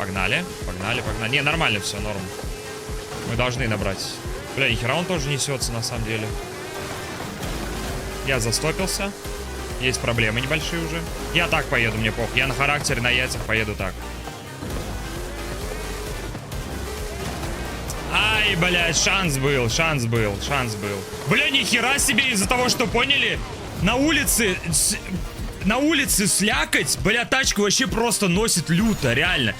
Погнали, погнали, погнали. Не, нормально все, норм. Мы должны набрать. Бля, нихера он тоже несется, на самом деле. Я застопился. Есть проблемы небольшие уже. Я так поеду, мне похуй. Я на характере, на яйцах поеду так. Ай, блядь, шанс был, шанс был, шанс был. Бля, нихера себе из-за того, что поняли? На улице слякоть, бля, тачку вообще просто носит люто, реально.